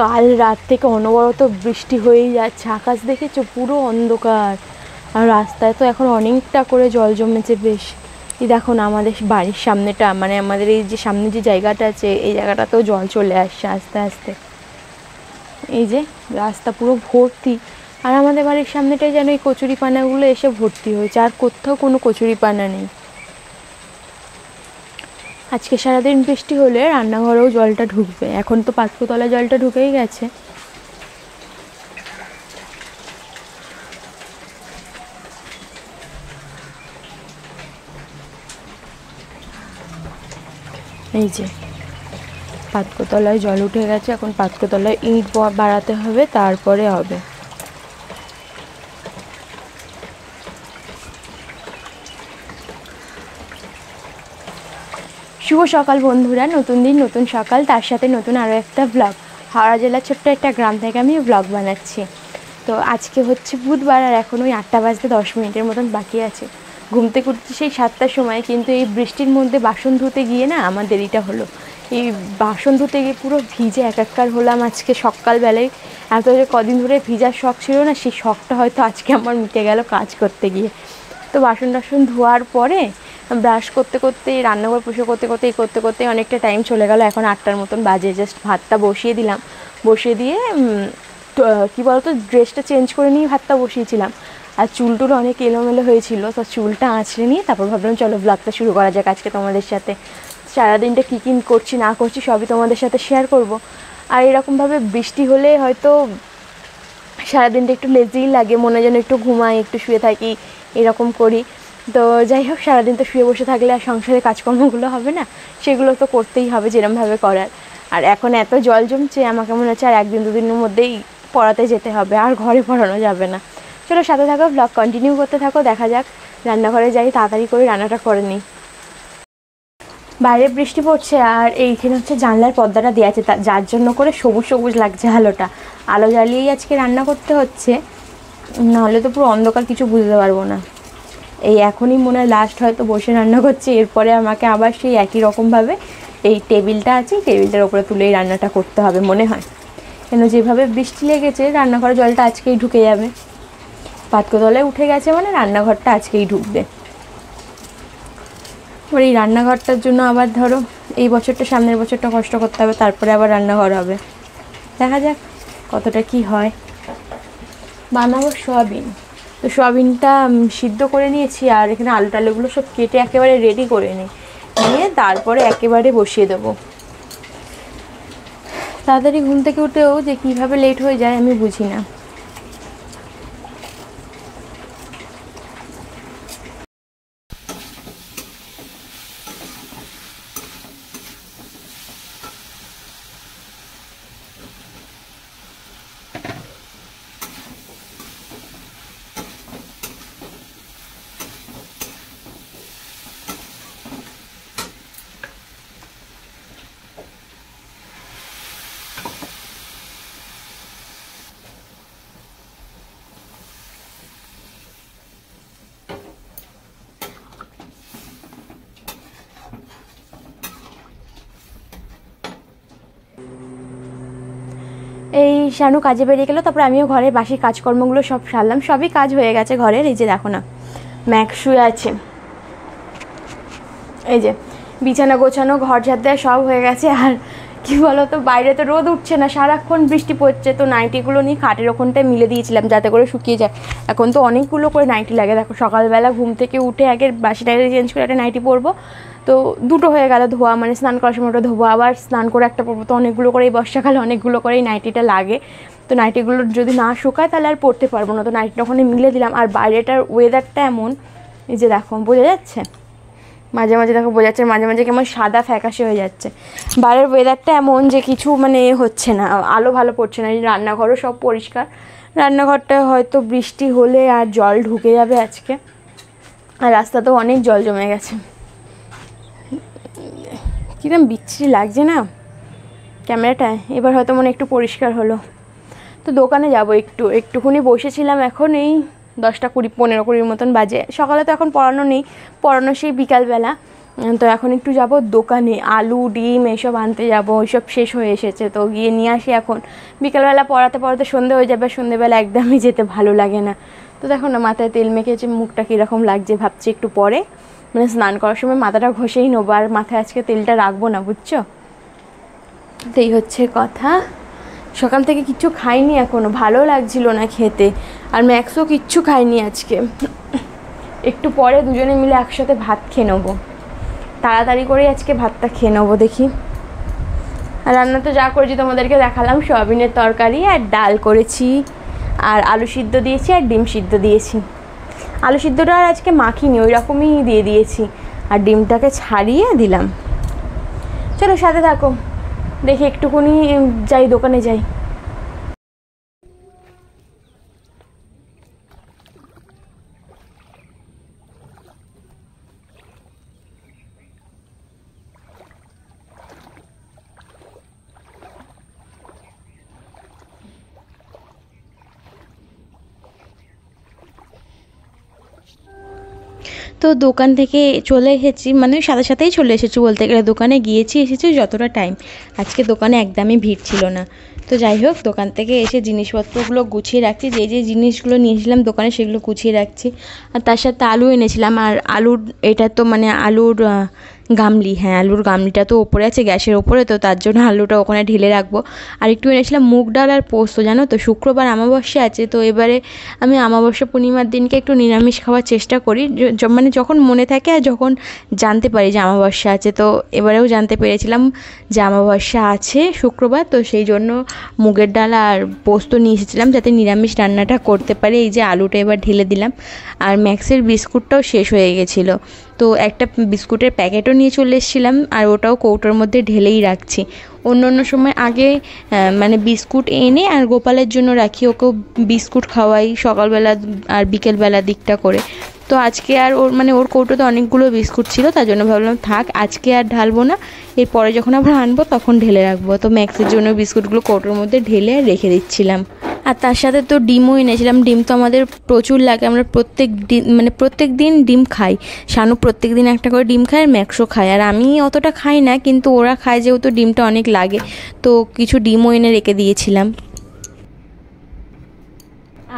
কাল রাত থেকে অনবরত বৃষ্টি হয়েই যাচ্ছে, আকাশ দেখেছো পুরো অন্ধকার। আর রাস্তায় তো এখন অনেকটা করে জল জমেছে বেশ। এই দেখো না আমাদের বাড়ির সামনেটা, মানে আমাদের এই যে সামনে যে জায়গাটা আছে এই জায়গাটাতেও জল চলে আসছে আস্তে আস্তে। এই যে রাস্তা পুরো ভর্তি। আর আমাদের বাড়ির সামনেটাই যেন এই কচুরিপানাগুলো এসে ভর্তি হয়েছে, আর কোথাও কোনো কচুরিপানা নেই। আজকে সারাদিন বৃষ্টি হলে রান্নাঘরেও জলটা ঢুকবে। এখন তো পাতকুতলা জলটা ঢুকেই গেছে। এই যে পাতকুতলায় জল উঠে গেছে, এখন পাতকুতলায় ইট বাড়াতে হবে, তারপরে হবে। শুভ সকাল বন্ধুরা, নতুন দিন নতুন সকাল, তার সাথে নতুন আরও একটা ব্লগ। হাওড়া জেলার ছোট্ট একটা গ্রাম থেকে আমি ব্লগ বানাচ্ছি। তো আজকে হচ্ছে বুধবার, আর এখন ওই 8টা বাজতে 10 মিনিটের মতন বাকি আছে। ঘুম থেকে উঠছি সেই 7টার সময়, কিন্তু এই বৃষ্টির মধ্যে বাসন ধুতে গিয়ে না আমার দেরিটা হলো। এই বাসন ধুতে গিয়ে পুরো ভিজে একাকার হলাম আজকে সকালবেলায়। এত যে কদিন ধরে ভিজার শখ ছিল না, সেই শখটা হয়তো আজকে আমার মিটে গেল কাজ করতে গিয়ে। তো বাসন টাসন ধোয়ার পরে ব্রাশ করতে করতে, রান্নাঘর পরিষ্কার করতে করতে করতে করতে অনেকটা টাইম চলে গেল। এখন 8টার মতন বাজে। জাস্ট ভাতটা বসিয়ে দিলাম, বসিয়ে দিয়ে কী বলতো ড্রেসটা চেঞ্জ করে নিয়ে ভাতটা বসিয়েছিলাম। আর চুলটুলো অনেক এলোমেলো হয়েছিল, তো চুলটা আঁচড়ে নিয়ে তারপর ভাবলাম চলো ব্লগটা শুরু করা যাক আজকে তোমাদের সাথে। সারাদিনটা কী কী করছি না করছি সবই তোমাদের সাথে শেয়ার করব। আর এরকমভাবে বৃষ্টি হলে হয়তো সারাদিনটা একটু লেজিই লাগে, মনে যেন একটু ঘুমাই, একটু শুয়ে থাকি, এরকম করি। তো যাই হোক, সারাদিন তো শুয়ে বসে থাকলে আর সংসারে কাজকর্মগুলো হবে না, সেগুলো তো করতেই হবে যেরমভাবে করার। আর এখন এত জল জমছে, আমাকে মনে হচ্ছে আর 1-2 দিনের মধ্যেই পড়াতে যেতে হবে, আর ঘরে পড়ানো যাবে না। চলো সাথে থাকো, ব্লগ কন্টিনিউ করতে থাকো, দেখা যাক। রান্নাঘরে যাই, তাড়াতাড়ি করে রান্নাটা করে নিই। বাইরে বৃষ্টি পড়ছে, আর এইখানে হচ্ছে জানলার পর্দাটা দেওয়া আছে, যার জন্য করে সবুজ সবুজ লাগছে আলোটা। আলো জ্বালিয়েই আজকে রান্না করতে হচ্ছে, নাহলে তো পুরো অন্ধকার, কিছু বুঝতে পারবো না। এই এখনই মনে হয় লাস্ট হয়তো বসে রান্না করছি, এরপরে আমাকে আবার সেই একই রকমভাবে এই টেবিলটা আছে, টেবিলটার ওপরে তুলেই রান্নাটা করতে হবে মনে হয়। কেন যেভাবে বৃষ্টি লেগেছে রান্নাঘরে জলটা আজকেই ঢুকে যাবে। পাতকুতলায় উঠে গেছে মানে রান্নাঘরটা আজকেই ঢুকবে। এবার এই রান্নাঘরটার জন্য আবার ধরো এই বছরটা সামনের বছরটা কষ্ট করতে হবে, তারপরে আবার রান্নাঘর হবে। দেখা যাক কতটা কি হয়। বানাবো সোয়াবিন, তো সোয়াবিনটা সিদ্ধ করে নিয়েছি, আর এখানে আলু টালুগুলো সব কেটে একেবারে রেডি করে নিয়ে তারপরে একেবারে বসিয়ে দেবো। তাড়াতাড়ি ঘুম থেকে উঠেও যে কীভাবে লেট হয়ে যায় আমি বুঝি না। এই শানু কাজে বেরিয়ে গেলো, তারপরে আমিও ঘরের বাসি কাজকর্মগুলো সব সারলাম। সবই কাজ হয়ে গেছে ঘরের। এই যে দেখো না ম্যাক শুয়ে আছে, এই যে বিছানা গোছানো, ঘর ঝাড় দেওয়া সব হয়ে গেছে। আর কি বলো তো, বাইরে তো রোদ উঠছে না, সারাক্ষণ বৃষ্টি পড়ছে, তো নাইটিগুলো নিয়ে খাটের ওখানটায় মিলে দিয়েছিলাম যাতে করে শুকিয়ে যায়। এখন তো অনেকগুলো করে নাইটি লাগে। দেখো সকালবেলা ঘুম থেকে উঠে আগে বাসি নাইটি চেঞ্জ করে একটা নাইটি পরবো, তো দুটো হয়ে গেল ধোয়া, মানে স্নান করার সময় ওটা ধোবো, আবার স্নান করে একটা পরবো, তো অনেকগুলো করে এই বর্ষাকালে অনেকগুলো করে এই নাইটিটা লাগে। তো নাইটিগুলো যদি না শুকায় তাহলে আর পরতে পারবো না, তো নাইটিটা ওখানে মিলে দিলাম। আর বাইরেটার ওয়েদারটা এমন, এই যে দেখো বোঝা যাচ্ছে, মাঝে মাঝে দেখো বোঝা যাচ্ছে, মাঝে মাঝে কেমন সাদা ফ্যাকাশে হয়ে যাচ্ছে। বাইরের ওয়েদারটা এমন যে কিছু মানে হচ্ছে না, আলো ভালো পড়ছে না। রান্নাঘরও সব পরিষ্কার, রান্নাঘরটা হয়তো বৃষ্টি হলে আর জল ঢুকে যাবে আজকে। আর রাস্তাতেও অনেক জল জমে গেছে, কিরম বিচ্ছিরি লাগছে না ক্যামেরাটায়। এবার হয়তো মনে একটু পরিষ্কার হলো। তো দোকানে যাব, একটুখানি বসেছিলাম, এখন এই 10টা 20 15 20 মতন বাজে। সকালে তো এখন পড়ানো নেই, পড়ানো সেই বিকালবেলা। তো এখন একটু যাব দোকানে, আলু ডিম এসব আনতে যাব, ওইসব শেষ হয়ে এসেছে, তো গিয়ে নিয়ে আসি। এখন বিকালবেলা পড়াতে পড়াতে সন্ধে হয়ে যাবে, সন্ধেবেলা একদমই যেতে ভালো লাগে না। তো দেখো না মাথায় তেল মেখেছে, মুখটা কীরকম লাগছে, ভাবছি একটু পরে মানে স্নান করার সময় মাথাটা ঘষেই নেবো, আর মাথায় আজকে তেলটা রাখবো না, বুঝছো? তো এই হচ্ছে কথা। সকাল থেকে কিচ্ছু খাইনি এখনও, ভালো লাগছিল না খেতে, আর ম্যাক্সও কিচ্ছু খাইনি আজকে। একটু পরে দুজনে মিলে একসাথে ভাত খেয়ে নেবো, তাড়াতাড়ি করেই আজকে ভাতটা খেয়ে নেবো দেখি। আর রান্না তো যা করেছি তোমাদেরকে দেখালাম, সয়াবিনের তরকারি আর ডাল করেছি, আর আলু সিদ্ধ দিয়েছি আর ডিম সিদ্ধ দিয়েছি। আলু সিদ্ধটা আর আজকে মাখিনি, ওই রকমই দিয়ে দিয়েছি, আর ডিমটাকে ছাড়িয়ে দিলাম। চলো সাথে থাকো, দেখি একটুকুনি যাই, দোকানে যাই। তো দোকান থেকে চলে এসেছি, মানে সাথে সাথেই চলে এসেছি বলতে গেলে, দোকানে গিয়েছি এসেছি যতটা টাইম। আজকে দোকানে একদমই ভিড় ছিল না। তো যাই হোক, দোকান থেকে এসে জিনিসপত্রগুলো গুছিয়ে রাখছি, যে যে জিনিসগুলো নিয়েছিলাম দোকানে সেগুলো গুছিয়ে রাখছি। আর তার সাথে আলু এনেছিলাম, আর আলুর এটা তো মানে আলুর গামলি, হ্যাঁ আলুর গামলিটা তো ওপরে আছে গ্যাসের ওপরে, তো তার জন্য আলুটা ওখানে ঢেলে রাখবো। আর একটু এনেছিলাম মুগ ডাল আর পোস্ত, জানো তো শুক্রবার অমাবস্যা আছে, তো এবারে আমি অমাবস্যা পূর্ণিমার দিনকে একটু নিরামিষ খাওয়ার চেষ্টা করি, মানে যখন মনে থাকে আর যখন জানতে পারি যে অমাবস্যা আছে। তো এবারেও জানতে পেরেছিলাম যে অমাবস্যা আছে শুক্রবার, তো সেই জন্য মুগের ডাল আর পোস্ত নিয়ে এসেছিলাম যাতে নিরামিষ রান্নাটা করতে পারি। এই যে আলুটা এবার ঢেলে দিলাম, আর ম্যাক্সের বিস্কুটটাও শেষ হয়ে গেছিলো, তো একটা বিস্কুটের প্যাকেটও নিয়ে চলে এসেছিলাম, আর ওটাও কৌটোর মধ্যে ঢেলেই রাখছি। অন্য অন্য সময় আগে মানে বিস্কুট এনে আর গোপালের জন্য রাখি, ওকেও বিস্কুট খাওয়াই সকালবেলা আর বিকেলবেলা দিকটা করে। তো আজকে আর ওর মানে ওর কৌটোতে অনেকগুলো বিস্কুট ছিল, তার জন্য ভাবলাম থাক আজকে আর ঢালবো না, এরপরে যখন আবার আনবো তখন ঢেলে রাখবো। তো ম্যাক্সের জন্য বিস্কুটগুলো কৌটোর মধ্যে ঢেলে রেখে দিচ্ছিলাম। আর তার সাথে তো ডিমও এনেছিলাম, ডিম তো আমাদের প্রচুর লাগে, আমরা প্রত্যেক দিন ডিম খাই। শানু প্রত্যেক দিন একটা করে ডিম খায়, আর ম্যাক্সও খায়, আর আমি অতটা খাই না, কিন্তু ওরা খায় যেহেতু ডিমটা অনেক লাগে, তো কিছু ডিমও এনে রেখে দিয়েছিলাম।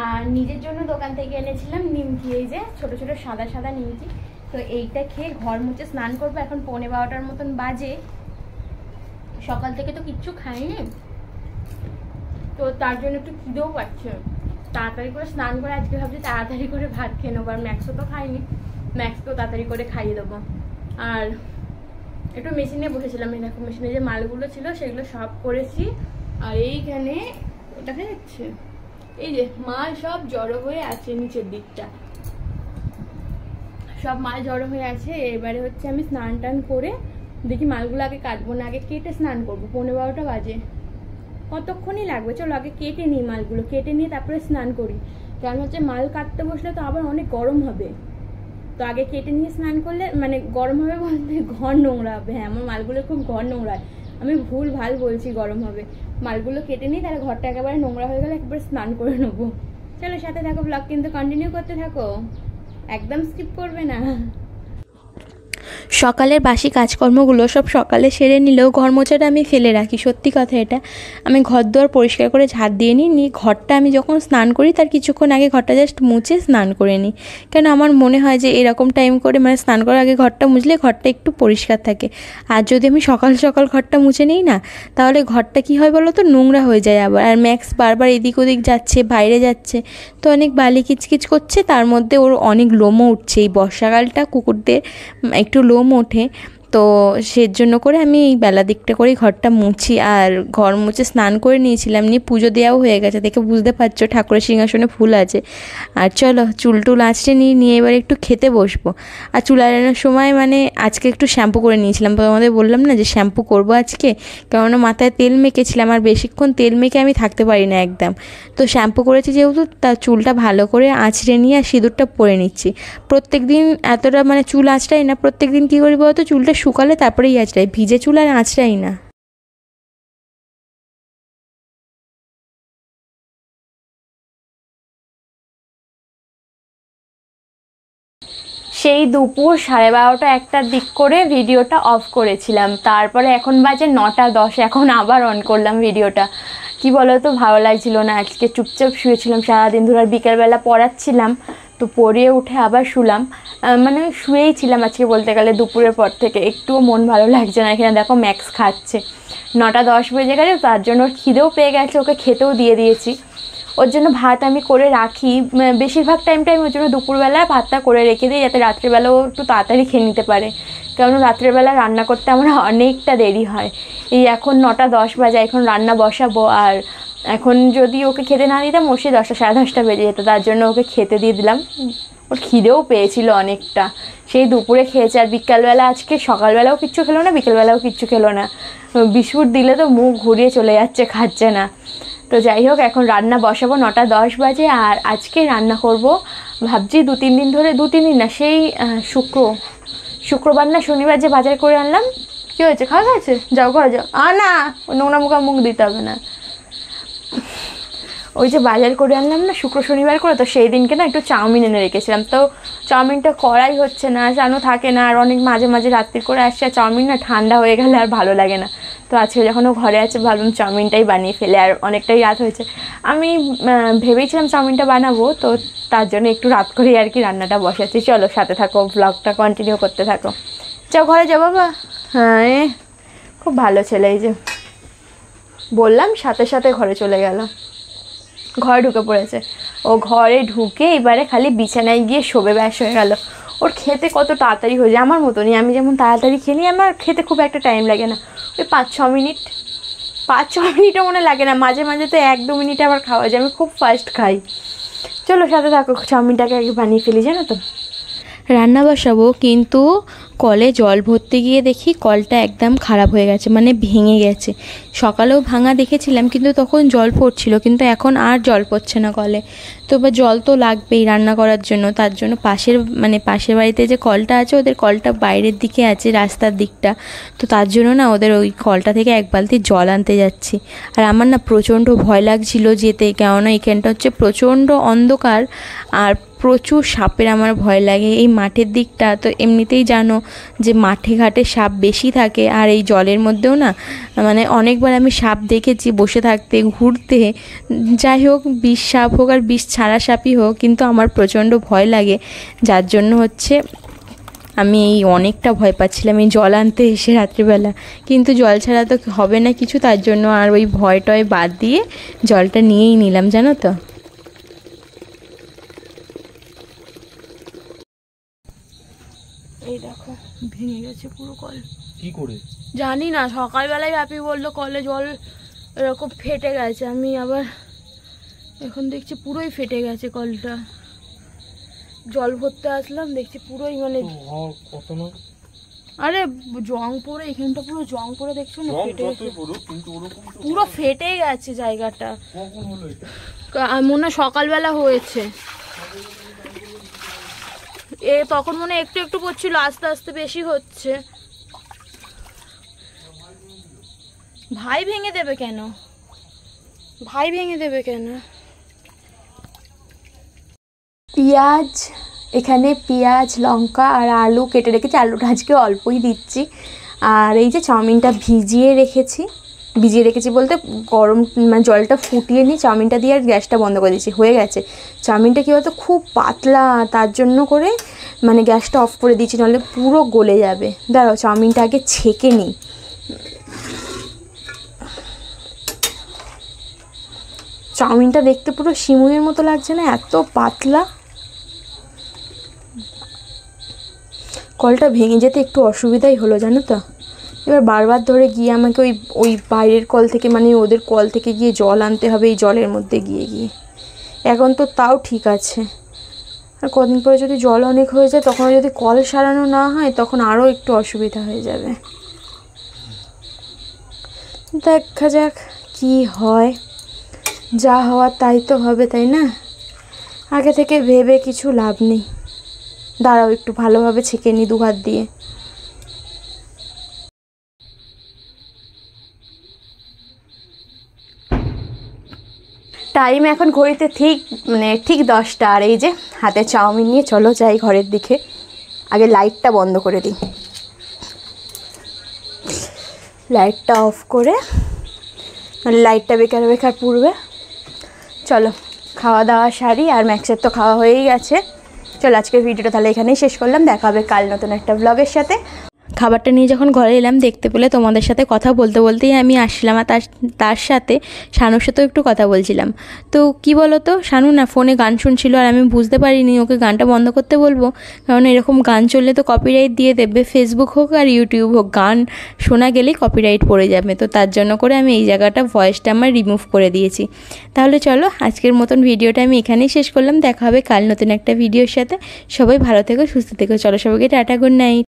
আর নিজের জন্য দোকান থেকে এনেছিলাম নিমকি, এই যে ছোট ছোট সাদা সাদা নিমকি। তো এইটা খেয়ে ঘর মুছে স্নান করবো, এখন 11:15 মতন বাজে, সকাল থেকে তো কিচ্ছু খাইনি, তো তার জন্য একটু খিদেও পাচ্ছে। তাড়াতাড়ি করে স্নান করে আজকে ভাবছি তাড়াতাড়ি করে ভাত খেয়ে নেবো, আর ম্যাক্সও তো খাইনি, ম্যাক্সকেও তাড়াতাড়ি করে খাইয়ে দেবো। আর একটু মেশিনে বসেছিলাম, এই দেখো মেশিনে যে মালগুলো ছিল সেগুলো সব করেছি। আর এইখানে দেখা যাচ্ছে এই যে মাল সব জড়ো হয়ে আছে, নিচের দিকটা সব মাল জড়ো হয়ে আছে। এবারে হচ্ছে আমি স্নান টান করে দেখি মালগুলো আগে কাটবো না, আগে কেটে স্নান করবো, 11:15 বাজে, কতক্ষণই লাগবে। চলো আগে কেটে নিই মালগুলো, কেটে নিয়ে তারপরে স্নান করি, কারণ হচ্ছে মাল কাটতে বসলে তো আবার অনেক গরম হবে, তো আগে কেটে নিয়ে স্নান করলে মানে গরম হবে বলতে ঘর নোংরা হবে। হ্যাঁ আমার মালগুলো খুব ঘর নোংরা, আমি ভুল ভাল বলছি, গরম হবে। মালগুলো কেটে নিই, তাহলে ঘরটা একেবারে নোংরা হয়ে গেলে একবারে স্নান করে নেবো। চলো সাথে থাকো, ব্লগ কিন্তু কন্টিনিউ করতে থাকো, একদম স্কিপ করবে না। সকালের বাসি কাজকর্মগুলো সব সকালে সেরে নিলেও ঘর মোছাটা আমি ফেলে রাখি, সত্যি কথা এটা। আমি ঘর দুয়ার পরিষ্কার করে ঝাড় দিয়ে নিই, ঘরটা আমি যখন স্নান করি তার কিছুক্ষণ আগে ঘরটা জাস্ট মুছে স্নান করে নিই, কেন আমার মনে হয় যে এরকম টাইম করে মানে স্নান করার আগে ঘরটা মুছলে ঘরটা একটু পরিষ্কার থাকে। আর যদি আমি সকাল সকাল ঘরটা মুছে নিই না, তাহলে ঘরটা কী হয় বলো তো, নোংরা হয়ে যায় আবার। আর ম্যাক্স বারবার এদিক ওদিক যাচ্ছে, বাইরে যাচ্ছে, তো অনেক বালি কিচকিচ করছে, তার মধ্যে ওর অনেক লোমও উঠছে। এই বর্ষাকালটা কুকুরদের একটু লোম ওঠে, তো সেজন্য করে আমি এই বেলা দিকটা করেই ঘরটা মুছি। আর ঘর মুছে স্নান করে নিয়েছিলাম, নিয়ে পুজো দেওয়াও হয়ে গেছে, দেখে বুঝতে পারছো ঠাকুরের সিংহাসনে ফুল আছে। আর চলো চুল টুল আঁচড়ে নিয়ে এবার একটু খেতে বসবো। আর চুল আঁচড়ানোর সময় মানে আজকে একটু শ্যাম্পু করে নিয়েছিলাম, তো আমাদের বললাম না যে শ্যাম্পু করবো আজকে, কেননা মাথায় তেল মেখেছিলাম, আর বেশিক্ষণ তেল মেখে আমি থাকতে পারি না একদম। তো শ্যাম্পু করেছি যেহেতু, তার চুলটা ভালো করে আঁচড়ে নিয়ে আর সিঁদুরটা পরে নিচ্ছি। প্রত্যেক দিন এতটা মানে চুল আঁচড়াই না, প্রত্যেক দিন কী করি বলতো, চুলটা শুকালে তারপরেই আঁচড়াই, ভিজে চুল আর আঁচড়াই না। সেই দুপুর 12:30 একটার দিক করে ভিডিওটা অফ করেছিলাম। তারপরে এখন বাজে 9:10, এখন আবার অন করলাম ভিডিওটা। কি বলো তো, ভালো লাগছিল না আজকে, চুপচাপ শুয়েছিলাম সারাদিন ধরে। আর বিকেলবেলা পড়াচ্ছিলাম, তো পড়িয়ে উঠে আবার শুলাম, মানে শুয়েই ছিলাম আজকে বলতে গেলে দুপুরের পর থেকে। একটুও মন ভালো লাগছে না। এখানে দেখো ম্যাক্স খাচ্ছে, 9:10 বেজে গেছে, তার জন্য ওর খিদেও পেয়ে গেছে, ওকে খেতেও দিয়ে দিয়েছি। ওর জন্য ভাত আমি করে রাখি, বেশিরভাগ টাইমটা আমি ওর জন্য দুপুরবেলা ভাতটা করে রেখে দিই, যাতে রাত্রিবেলাও একটু তাড়াতাড়ি খেয়ে নিতে পারে। কারণ রাত্রিবেলা রান্না করতে আমার অনেকটা দেরি হয়। এই এখন 9:10 বাজে, এখন রান্না বসাবো। আর এখন যদি ওকে খেতে না দিতাম, ওর সেই 10টা 10:30 বেজে যেত। তার জন্য ওকে খেতে দিয়ে দিলাম। ওর খিদেও পেয়েছিল অনেকটা, সেই দুপুরে খেয়েছে। আর বিকালবেলা আজকে, সকালবেলাও কিচ্ছু খেলো না, বিকেলবেলাও কিচ্ছু খেলো না। বিস্কুট দিলে তো মুখ ঘুরিয়ে চলে যাচ্ছে, খাচ্ছে না। তো যাই হোক, এখন রান্না বসাবো, 9:10 বাজে। আর আজকে রান্না করব ভাবছি 2-3 দিন ধরে, 2-3 দিন না, সেই শুক্রবার না শনিবার যে বাজার করে আনলাম। কী হয়েছে, খাওয়া গেছে? যাও ঘরে যাও। না, নোংরা মুখ দিতে হবে না। ওই যে বাজার করে আনলাম না শুক্র শনিবার করে, তো সেই দিনকে না একটু চাউমিন এনে রেখেছিলাম। তো চাউমিনটা করাই হচ্ছে না, জানো থাকে না। আর অনেক মাঝে মাঝে রাত্রি করে আসছে, আর চাউমিন না ঠান্ডা হয়ে গেলে আর ভালো লাগে না। তো আজকে যখন ও ঘরে আছে, ভাবলাম চাউমিনটাই বানিয়ে ফেলে। আর অনেকটাই রাত হয়েছে, আমি ভেবেছিলাম চাউমিনটা বানাবো, তো তার জন্য একটু রাত করেই আর কি রান্নাটা বসাচ্ছি। চলো সাথে থাকো, ব্লগটা কন্টিনিউ করতে থাকো। যাও ঘরে যাও বাবা। হ্যাঁ, খুব ভালো ছেলে। এই যে বললাম, সাথে সাথে ঘরে চলে গেল, ঘরে ঢুকে পড়েছে। ও ঘরে ঢুকে এবারে খালি বিছানায় গিয়ে শোবে, ব্যাস হয়ে গেল। ওর খেতে কত তাড়াতাড়ি হয়ে যায়, আমার মতনই। আমি যেমন তাড়াতাড়ি খেলি, আমার খেতে খুব একটা টাইম লাগে না, ওই 5-6 মিনিট, 5-6 মিনিটও মনে লাগে না। মাঝে মাঝে তো 1-2 মিনিটে আবার খাওয়া যায়, আমি খুব ফাস্ট খাই। চলো সাথে থাকো, চাউমিনটাকে আগে বানিয়ে ফেলি। জানো তো, রান্না বসাবো, কিন্তু কলে জল ভরতে গিয়ে দেখি কলটা একদম খারাপ হয়ে গেছে, মানে ভেঙে গেছে। সকালেও ভাঙা দেখেছিলাম, কিন্তু তখন জল পড়ছিল, কিন্তু এখন আর জল পড়ছে না কলে। তো এবার জল তো লাগবেই রান্না করার জন্য। তার জন্য পাশের বাড়িতে যে কলটা আছে, ওদের কলটা বাইরের দিকে আছে, রাস্তার দিকটা। তো তার জন্য না ওদের ওই কলটা থেকে 1 বালতি জল আনতে যাচ্ছি। আর আমার না প্রচণ্ড ভয় লাগছিল যেতে, কেননা এখানটা হচ্ছে প্রচণ্ড অন্ধকার, আর প্রচুর সাপের আমার ভয় লাগে। এই মাঠের দিকটা তো এমনিতেই জানো যে মাঠে ঘাটে সাপ বেশি থাকে। আর এই জলের মধ্যেও না, মানে অনেকবার আমি সাপ দেখেছি বসে থাকতে, ঘুরতে। যাই হোক, বিষ সাপ হোক আর বিষ ছাড়া সাপই হোক, কিন্তু আমার প্রচণ্ড ভয় লাগে। যার জন্য হচ্ছে আমি এই অনেকটা ভয় পাচ্ছিলাম এই জল আনতে এসে রাত্রিবেলা। কিন্তু জল ছাড়া তো হবে না কিছু, তার জন্য আর ওই ভয়টয় বাদ দিয়ে জলটা নিয়েই নিলাম, জানো তো। এই দেখো, ভেঙে গেছে পুরো কল। কি করে জানি না, সকালবেলায় বাপি বললো কলে জল এরকম ফেটে গেছে। আমি আবার এখন দেখছি পুরোই ফেটে গেছে কলটা। জল ভরতে আসলাম, দেখছি পুরোই মানে কত না, আরে জং পড়ে, এখানটা পুরো জং পড়ে, দেখছো না ফেটে গেছে, পুরো ফেটে গেছে জায়গাটা। মনে হয় সকালবেলা হয়েছে, তখন মনে একটু একটু পড়ছিল, আস্তে আস্তে বেশি হচ্ছে। ভাই ভেঙে দেবে কেন, ভাই ভেঙে দেবে কেন? পেঁয়াজ, এখানে পেঁয়াজ, লঙ্কা আর আলু কেটে রেখেছি। আলুটা আজকে অল্পই দিচ্ছি। আর এই যে চাউমিনটা ভিজিয়ে রেখেছি বলতে গরম, মানে জলটা ফুটিয়ে নিয়ে চাউমিনটা দিয়ে আর গ্যাসটা বন্ধ করে দিয়েছি, হয়ে গেছে। চাউমিনটা কী বলতো, খুব পাতলা, তার জন্য করে মানে গ্যাসটা অফ করে দিয়েছি, নাহলে পুরো গলে যাবে। দাঁড়াও, চাউমিনটা আগে ছেঁকে নিই। চাউমিনটা দেখতে পুরো শিমুয়ের মতো লাগছে না, এত পাতলা। কলটা ভেঙে যেতে একটু অসুবিধাই হলো, জানো তো। এবার বারবার ধরে গিয়ে আমাকে ওই বাইরের কল থেকে, মানে ওদের কল থেকে গিয়ে জল আনতে হবে, এই জলের মধ্যে গিয়ে। এখন তো তাও ঠিক আছে, আর কদিন পরে যদি জল অনেক হয়ে যায়, তখন যদি কল সারানো না হয়, তখন আরও একটু অসুবিধা হয়ে যাবে। দেখা যাক কি হয়, যা হওয়ার তাই তো হবে, তাই না? আগে থেকে ভেবে কিছু লাভ নেই। দাঁড়াও, একটু ভালোভাবে ছেঁকে নিই 2 হাত দিয়ে। টাইম এখন ঘড়িতে ঠিক 10টা। আর এই যে হাতে চাউমিন নিয়ে চলো যাই ঘরের দিকে। আগে লাইটটা বন্ধ করে দিই, লাইটটা অফ করে, লাইটটা বেকার বেকার পুড়বে। চলো খাওয়া দাওয়া সারি, আর ম্যাক্সের তো খাওয়া হয়েই গেছে। চলো আজকের ভিডিওটা তাহলে এখানেই শেষ করলাম, দেখা হবে কাল নতুন একটা ব্লগের সাথে। খাবারটা নিয়ে যখন ঘরে এলাম দেখতে পেলে তোমাদের সাথে কথা বলতে বলতেই আমি আসলাম, আর তার সাথে শানুর সাথেও একটু কথা বলছিলাম। তো কি বলো তো, শানু না ফোনে গান শুনছিল, আর আমি বুঝতে পারিনি ওকে গানটা বন্ধ করতে বলবো, কারণ এরকম গান চললে তো কপিরাইট দিয়ে দেবে, ফেসবুক হোক আর ইউটিউব হোক, গান শোনা গেলেই কপিরাইট পড়ে যাবে। তো তার জন্য করে আমি এই জায়গাটা ভয়েসটা আমার রিমুভ করে দিয়েছি। তাহলে চলো আজকের মতন ভিডিওটা আমি এখানেই শেষ করলাম, দেখা হবে কাল নতুন একটা ভিডিওর সাথে। সবাই ভালো থেকো, সুস্থ থেকো। চলো সবাইকে টাটা, গুড নাইট।